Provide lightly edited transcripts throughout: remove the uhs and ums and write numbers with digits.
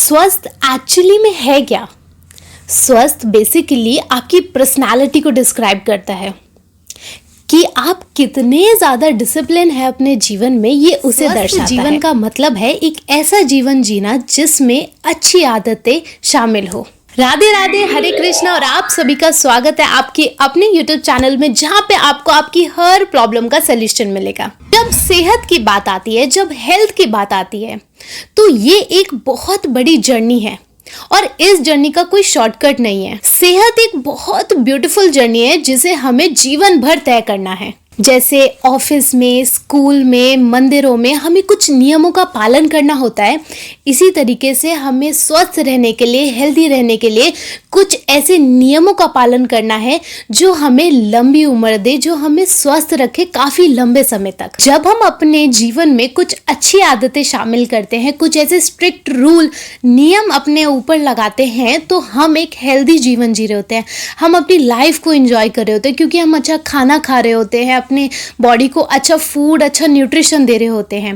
स्वस्थ एक्चुअली में है क्या? स्वस्थ बेसिकली आपकी पर्सनालिटी को डिस्क्राइब करता है कि आप कितने ज़्यादा डिसिप्लिन है अपने जीवन में, ये उसे दर्शाता है। जीवन का मतलब है एक ऐसा जीवन जीना जिसमें अच्छी आदतें शामिल हो। राधे राधे, हरे कृष्णा और आप सभी का स्वागत है आपके अपने YouTube चैनल में, जहाँ पे आपको आपकी हर प्रॉब्लम का सलूशन मिलेगा। जब सेहत की बात आती है, जब हेल्थ की बात आती है, तो ये एक बहुत बड़ी जर्नी है और इस जर्नी का कोई शॉर्टकट नहीं है। सेहत एक बहुत ब्यूटीफुल जर्नी है जिसे हमें जीवन भर तय करना है। जैसे ऑफिस में, स्कूल में, मंदिरों में हमें कुछ नियमों का पालन करना होता है, इसी तरीके से हमें स्वस्थ रहने के लिए, हेल्दी रहने के लिए कुछ ऐसे नियमों का पालन करना है जो हमें लंबी उम्र दे, जो हमें स्वस्थ रखे काफ़ी लंबे समय तक। जब हम अपने जीवन में कुछ अच्छी आदतें शामिल करते हैं, कुछ ऐसे स्ट्रिक्ट रूल, नियम अपने ऊपर लगाते हैं, तो हम एक हेल्दी जीवन जी रहे होते हैं। हम अपनी लाइफ को एंजॉय कर रहे होते हैं क्योंकि हम अच्छा खाना खा रहे होते हैं, अपने बॉडी को अच्छा फूड, अच्छा न्यूट्रिशन दे रहे होते हैं।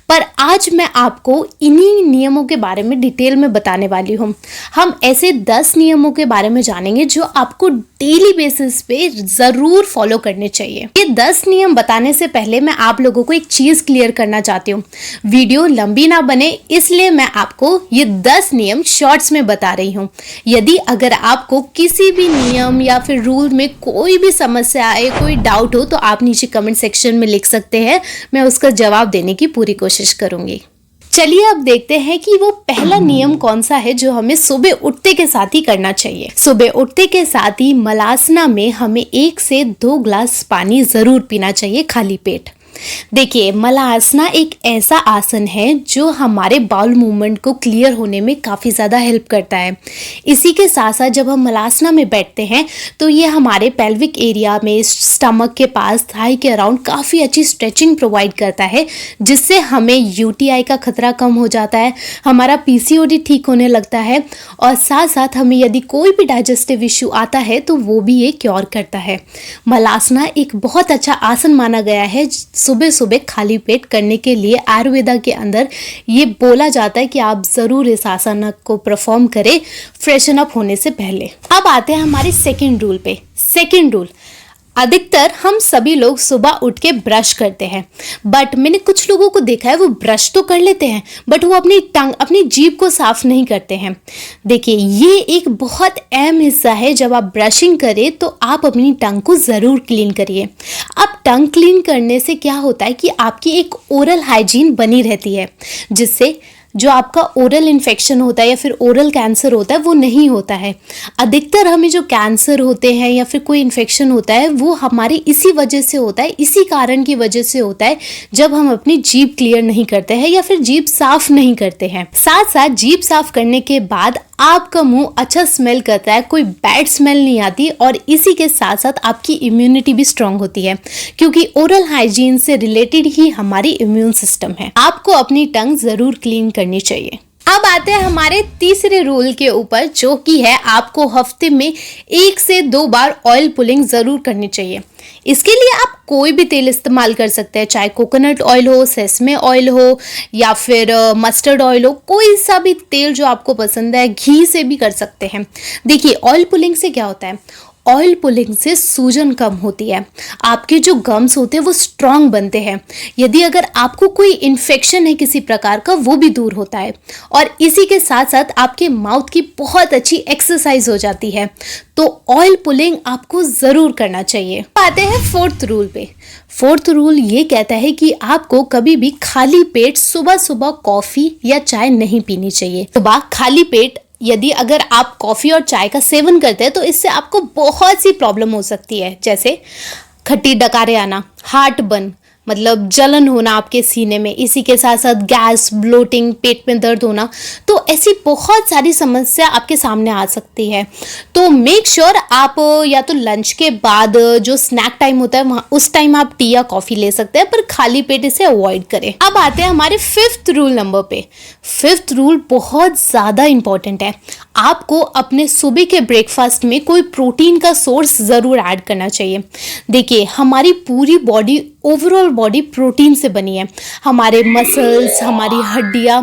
पर आज मैं आपको इन्हीं नियमों के बारे में डिटेल में बताने वाली हूँ। हम ऐसे 10 नियमों के बारे में जानेंगे जो आपको डेली बेसिस पे ज़रूर फॉलो करने चाहिए। ये 10 नियम बताने से पहले मैं आप लोगों को एक चीज़ क्लियर करना चाहती हूँ। वीडियो लंबी ना बने इसलिए मैं आपको ये 10 नियम शॉर्ट्स में बता रही हूँ। यदि अगर आपको किसी भी नियम या फिर रूल में कोई भी समस्या आए, कोई डाउट हो, तो आप नीचे कमेंट सेक्शन में लिख सकते हैं। मैं उसका जवाब देने की पूरी कोशिश करूँगी। चलिए अब देखते हैं कि वो पहला नियम कौन सा है जो हमें सुबह उठते के साथ ही करना चाहिए। सुबह उठते के साथ ही मलासना में हमें 1 से 2 ग्लास पानी जरूर पीना चाहिए खाली पेट। देखिए, मलासना एक ऐसा आसन है जो हमारे बाउल मूवमेंट को क्लियर होने में काफ़ी ज़्यादा हेल्प करता है। इसी के साथ साथ जब हम मलासना में बैठते हैं तो ये हमारे पेल्विक एरिया में, स्टमक के पास, थाई के अराउंड काफ़ी अच्छी स्ट्रेचिंग प्रोवाइड करता है, जिससे हमें यूटीआई का खतरा कम हो जाता है, हमारा पीसीओडी ठीक होने लगता है और साथ साथ हमें यदि कोई भी डाइजेस्टिव इश्यू आता है तो वो भी ये क्योर करता है। मलासना एक बहुत अच्छा आसन माना गया है सुबह सुबह खाली पेट करने के लिए। आयुर्वेदा के अंदर ये बोला जाता है कि आप जरूर इस आसन को परफॉर्म करें फ्रेशन अप होने से पहले। अब आते हैं हमारे सेकंड रूल पे। सेकंड रूल, अधिकतर हम सभी लोग सुबह उठ के ब्रश करते हैं, बट मैंने कुछ लोगों को देखा है वो ब्रश तो कर लेते हैं बट वो अपनी जीभ को साफ नहीं करते हैं। देखिए, ये एक बहुत अहम हिस्सा है। जब आप ब्रशिंग करें तो आप अपनी टंग को ज़रूर क्लीन करिए। अब टंग क्लीन करने से क्या होता है कि आपकी एक ओरल हाइजीन बनी रहती है, जिससे जो आपका ओरल इन्फेक्शन होता है या फिर ओरल कैंसर होता है वो नहीं होता है। अधिकतर हमें जो कैंसर होते हैं या फिर कोई इन्फेक्शन होता है वो हमारी इसी वजह से होता है, इसी कारण की वजह से होता है जब हम अपनी जीभ क्लियर नहीं करते हैं या फिर जीभ साफ नहीं करते हैं। साथ साथ जीभ साफ करने के बाद आपका मुंह अच्छा स्मेल करता है, कोई बैड स्मेल नहीं आती और इसी के साथ साथ आपकी इम्यूनिटी भी स्ट्रांग होती है, क्योंकि ओरल हाइजीन से रिलेटेड ही हमारी इम्यून सिस्टम है। आपको अपनी टंग जरूर क्लीन करनी चाहिए। अब आते हैं हमारे तीसरे रूल के ऊपर, जो कि है आपको हफ्ते में 1 से 2 बार ऑयल पुलिंग जरूर करनी चाहिए। इसके लिए आप कोई भी तेल इस्तेमाल कर सकते हैं, चाहे कोकोनट ऑयल हो, सेसमे ऑयल हो या फिर मस्टर्ड ऑयल हो, कोई सा भी तेल जो आपको पसंद है। घी से भी कर सकते हैं। देखिए, ऑयल पुलिंग से क्या होता है, ऑयल पुलिंग से सूजन कम होती है, आपके जो गम्स होते हैं वो स्ट्रांग बनते हैं। यदि अगर आपको कोई इन्फेक्शन है किसी प्रकार का, वो भी दूर होता है और इसी के साथ साथ आपके माउथ की बहुत अच्छी एक्सरसाइज हो जाती है। तो ऑयल पुलिंग आपको ज़रूर करना चाहिए। आते हैं 4th रूल पे। 4th रूल ये कहता है कि आपको कभी भी खाली पेट सुबह सुबह कॉफ़ी या चाय नहीं पीनी चाहिए। सुबह खाली पेट यदि अगर आप कॉफ़ी और चाय का सेवन करते हैं तो इससे आपको बहुत सी प्रॉब्लम हो सकती है, जैसे खट्टी डकारे आना, हार्ट बर्न मतलब जलन होना आपके सीने में, इसी के साथ साथ गैस, ब्लोटिंग, पेट में दर्द होना। तो ऐसी बहुत सारी समस्या आपके सामने आ सकती है। तो मेक श्योर आप या तो लंच के बाद जो स्नैक टाइम होता है वहाँ उस टाइम आप टी या कॉफ़ी ले सकते हैं, पर खाली पेट इसे अवॉइड करें। अब आते हैं हमारे 5th रूल नंबर पे। 5th रूल बहुत ज़्यादा इंपॉर्टेंट है। आपको अपने सुबह के ब्रेकफास्ट में कोई प्रोटीन का सोर्स ज़रूर ऐड करना चाहिए। देखिए, हमारी पूरी बॉडी ओवरऑल बॉडी प्रोटीन से बनी है। हमारे मसल्स, हमारी हड्डियाँ,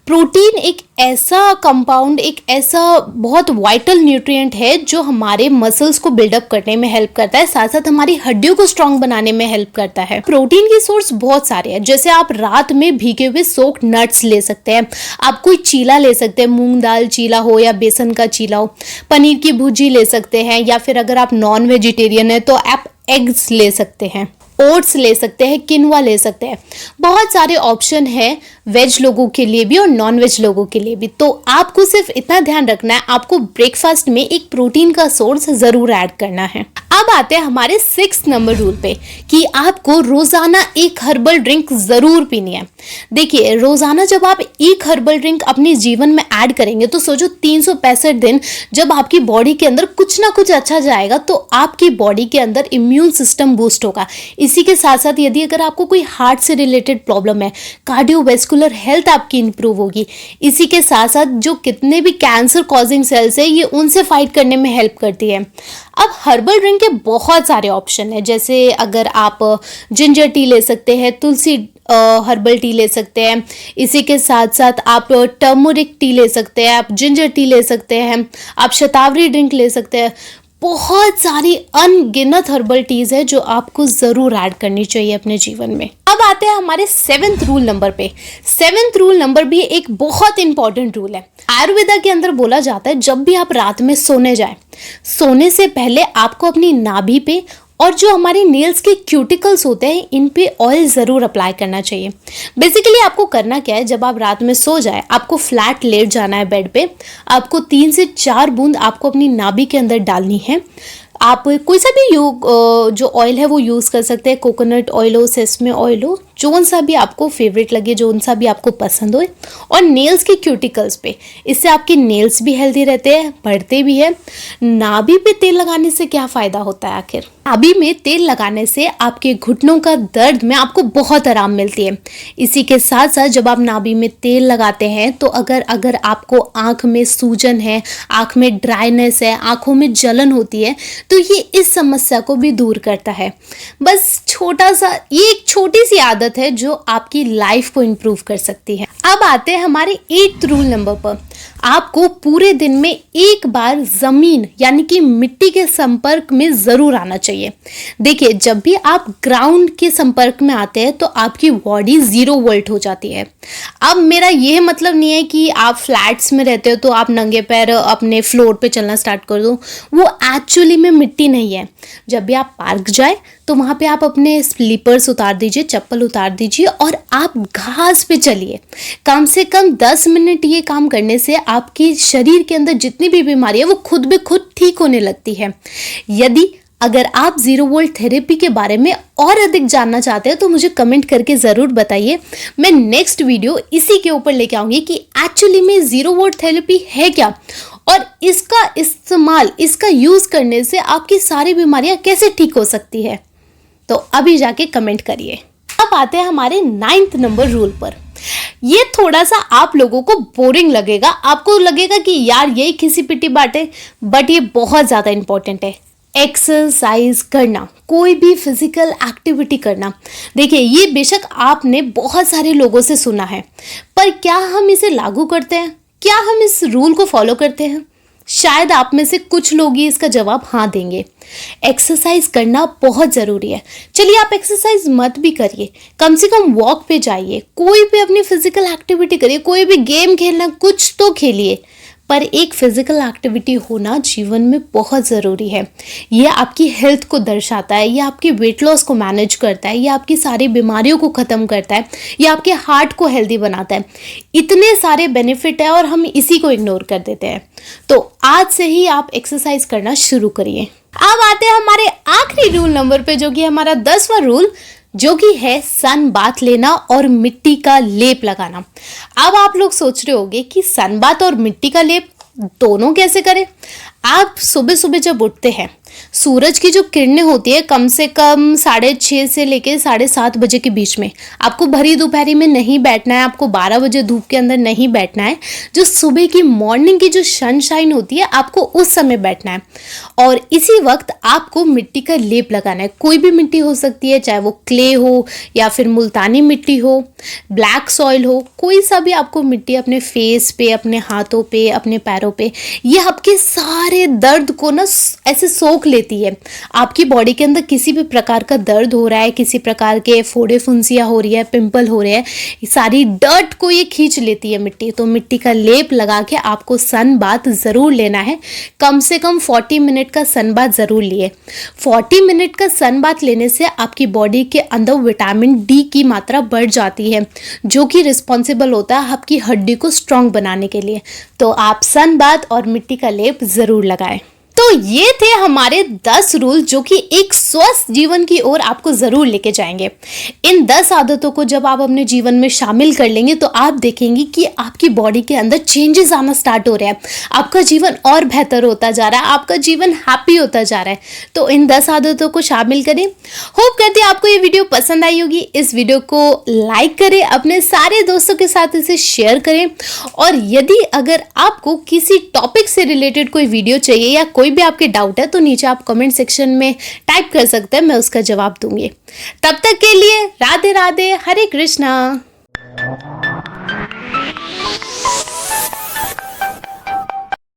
प्रोटीन एक ऐसा कंपाउंड, एक ऐसा बहुत वाइटल न्यूट्रिएंट है जो हमारे मसल्स को बिल्डअप करने में हेल्प करता है, साथ साथ हमारी हड्डियों को स्ट्रांग बनाने में हेल्प करता है। प्रोटीन की सोर्स बहुत सारे हैं, जैसे आप रात में भीगे हुए सोक्ड नट्स ले सकते हैं, आप कोई चीला ले सकते हैं, मूंग दाल चीला हो या बेसन का चीला हो, पनीर की भुर्जी ले सकते हैं, या फिर अगर आप नॉन वेजिटेरियन है तो आप एग्स ले सकते हैं, ओट्स ले सकते हैं, किनवा ले सकते हैं। बहुत सारे ऑप्शन हैं वेज लोगों के लिए भी और नॉन वेज लोगों के लिए भी। तो आपको सिर्फ इतना ध्यान रखना है, आपको ब्रेकफास्ट में एक प्रोटीन का सोर्स ज़रूर ऐड करना है। अब आते हैं हमारे 6 नंबर रूल पे कि आपको रोज़ाना एक हर्बल ड्रिंक ज़रूर पीनी है। देखिए, रोज़ाना जब आप एक हर्बल ड्रिंक अपने जीवन में ऐड करेंगे तो सोचो 365 दिन जब आपकी बॉडी के अंदर कुछ ना कुछ अच्छा जाएगा तो आपकी बॉडी के अंदर इम्यून सिस्टम बूस्ट होगा। इसी के साथ साथ यदि अगर आपको कोई हार्ट से रिलेटेड प्रॉब्लम है, कार्डियोवैस्कुलर हेल्थ आपकी इंप्रूव होगी। इसी के साथ साथ जो कितने भी कैंसर कॉजिंग सेल्स है ये उनसे फाइट करने में हेल्प करती है। अब हर्बल ड्रिंक के बहुत सारे ऑप्शन है, जैसे अगर आप जिंजर टी ले सकते हैं, तुलसी हर्बल टी ले सकते हैं, इसी के साथ साथ आप टर्मरिक टी ले सकते हैं, आप जिंजर टी ले सकते हैं, आप शतावरी ड्रिंक ले सकते हैं। बहुत सारी अनगिनत हर्बल टीज है जो आपको ज़रूर ऐड करनी चाहिए अपने जीवन में। अब आते हैं हमारे 7th रूल नंबर पे। 7th रूल नंबर भी एक बहुत इंपॉर्टेंट रूल है। आयुर्वेदा के अंदर बोला जाता है जब भी आप रात में सोने जाए, सोने से पहले आपको अपनी नाभि पे और जो हमारे नेल्स के क्यूटिकल्स होते हैं इन पे ऑयल ज़रूर अप्लाई करना चाहिए। बेसिकली आपको करना क्या है, जब आप रात में सो जाए आपको फ्लैट लेट जाना है बेड पे, आपको 3 से 4 बूंद आपको अपनी नाभि के अंदर डालनी है। आप कोई सा भी जो ऑयल है वो यूज़ कर सकते हैं, कोकोनट ऑयल हो, सेसमे ऑयल हो, जोन सा भी आपको फेवरेट लगे, जोन सा भी आपको पसंद हो, और नेल्स के क्यूटिकल्स पे। इससे आपके नेल्स भी हेल्दी रहते हैं, बढ़ते भी है। नाभि पे तेल लगाने से क्या फ़ायदा होता है आखिर? नाभि में तेल लगाने से आपके घुटनों का दर्द में आपको बहुत आराम मिलती है। इसी के साथ साथ जब आप नाभि में तेल लगाते हैं तो अगर आपको आँख में सूजन है, आँख में ड्राइनेस है, आँखों में जलन होती है, तो ये इस समस्या को भी दूर करता है। बस ये एक छोटी सी आदत है जो आपकी लाइफ को इम्प्रूव कर सकती है। अब आते हैं हमारे 8th रूल नंबर पर। आपको पूरे दिन में एक बार जमीन यानी कि मिट्टी के संपर्क में जरूर आना चाहिए। देखिए, जब भी आप ग्राउंड के संपर्क में आते हैं तो आपकी बॉडी 0 वोल्ट हो जाती है। अब मेरा यह मतलब नहीं है कि आप फ्लैट्स में रहते हो तो आप नंगे पैर अपने फ्लोर पे चलना स्टार्ट कर दो, वो एक्चुअली में मिट्टी नहीं है। जब भी आप पार्क जाए तो वहाँ पे आप अपने स्लीपर्स उतार दीजिए, चप्पल उतार दीजिए और आप घास पे चलिए। कम से कम 10 मिनट ये काम करने से आपके शरीर के अंदर जितनी भी बीमारी है वो खुद ब खुद ठीक होने लगती है। अगर आप 0 वोल्ट थेरेपी के बारे में और अधिक जानना चाहते हैं तो मुझे कमेंट करके ज़रूर बताइए। मैं नेक्स्ट वीडियो इसी के ऊपर लेके आऊँगी कि एक्चुअली में 0 वोल्ट थेरेपी है क्या और इसका इस्तेमाल, इसका यूज़ करने से आपकी सारी बीमारियाँ कैसे ठीक हो सकती है। तो अभी जाके कमेंट करिए। अब आते हैं हमारे 9th नंबर रूल पर। ये थोड़ा सा आप लोगों को बोरिंग लगेगा, आपको लगेगा कि यार यही खिसी पिटी बातें, बट ये बहुत ज़्यादा इंपॉर्टेंट है। एक्सरसाइज करना, कोई भी फिजिकल एक्टिविटी करना। देखिए, ये बेशक आपने बहुत सारे लोगों से सुना है, पर क्या हम इसे लागू करते हैं? क्या हम इस रूल को फॉलो करते हैं? शायद आप में से कुछ लोग ही इसका जवाब हाँ देंगे। एक्सरसाइज करना बहुत ज़रूरी है। चलिए, आप एक्सरसाइज मत भी करिए, कम से कम वॉक पे जाइए, कोई भी अपनी फिजिकल एक्टिविटी करिए, कोई भी गेम खेलना, कुछ तो खेलिए, पर एक फिजिकल एक्टिविटी होना जीवन में बहुत ज़रूरी है। ये आपकी हेल्थ को दर्शाता है, ये आपके वेट लॉस को मैनेज करता है, ये आपकी सारी बीमारियों को ख़त्म करता है, ये आपके हार्ट को हेल्दी बनाता है। इतने सारे बेनिफिट है और हम इसी को इग्नोर कर देते हैं। तो आज से ही आप एक्सरसाइज करना शुरू करिए। अब आते हैं हमारे आखिरी रूल नंबर पे, जो कि हमारा 10वां रूल, जो कि है सन बाथ लेना और मिट्टी का लेप लगाना। अब आप लोग सोच रहे होंगे कि सन बाथ और मिट्टी का लेप दोनों कैसे करें। आप सुबह सुबह जब उठते हैं सूरज की जो किरणें होती है कम से कम 6:30 से लेके 7:30 बजे के बीच में, आपको भरी दोपहरी में नहीं बैठना है, आपको 12 बजे धूप के अंदर नहीं बैठना है। जो सुबह की मॉर्निंग की जो सनशाइन होती है आपको उस समय बैठना है और इसी वक्त आपको मिट्टी का लेप लगाना है। कोई भी मिट्टी हो सकती है, चाहे वो क्ले हो या फिर मुल्तानी मिट्टी हो, ब्लैक सॉइल हो, कोई सा भी आपको मिट्टी अपने फेस पे, अपने हाथों पे, अपने पैरों पे, ये आपके सारे दर्द को ना ऐसे सोख लेती है। आपकी बॉडी के अंदर किसी भी प्रकार का दर्द हो रहा है, किसी प्रकार के फोड़े फुंसियाँ हो रही है, पिंपल हो रहे हैं, सारी डर्ट को ये खींच लेती है मिट्टी। तो मिट्टी का लेप लगा के आपको सन बाथ ज़रूर लेना है। कम से कम 40 मिनट का सन बाथ ज़रूर लिए। 40 मिनट का सन बाथ लेने से आपकी बॉडी के अंदर विटामिन डी की मात्रा बढ़ जाती है, जो कि रिस्पॉन्सिबल होता है आपकी हड्डी को स्ट्रांग बनाने के लिए। तो आप सन बाथ और मिट्टी का लेप ज़रूर लगाएं। तो ये थे हमारे 10 रूल जो कि एक स्वस्थ जीवन की ओर आपको ज़रूर लेके जाएंगे। इन 10 आदतों को जब आप अपने जीवन में शामिल कर लेंगे तो आप देखेंगे कि आपकी बॉडी के अंदर चेंजेस आना स्टार्ट हो रहे हैं, आपका जीवन और बेहतर होता जा रहा है, आपका जीवन हैप्पी होता जा रहा है। तो इन 10 आदतों को शामिल करें। होप करते हैं आपको ये वीडियो पसंद आई होगी। इस वीडियो को लाइक करें, अपने सारे दोस्तों के साथ इसे शेयर करें और यदि अगर आपको किसी टॉपिक से रिलेटेड कोई वीडियो चाहिए या कोई भी आपके डाउट है तो नीचे आप कमेंट सेक्शन में टाइप कर सकते हैं, मैं उसका जवाब दूंगी। तब तक के लिए राधे राधे, हरे कृष्णा।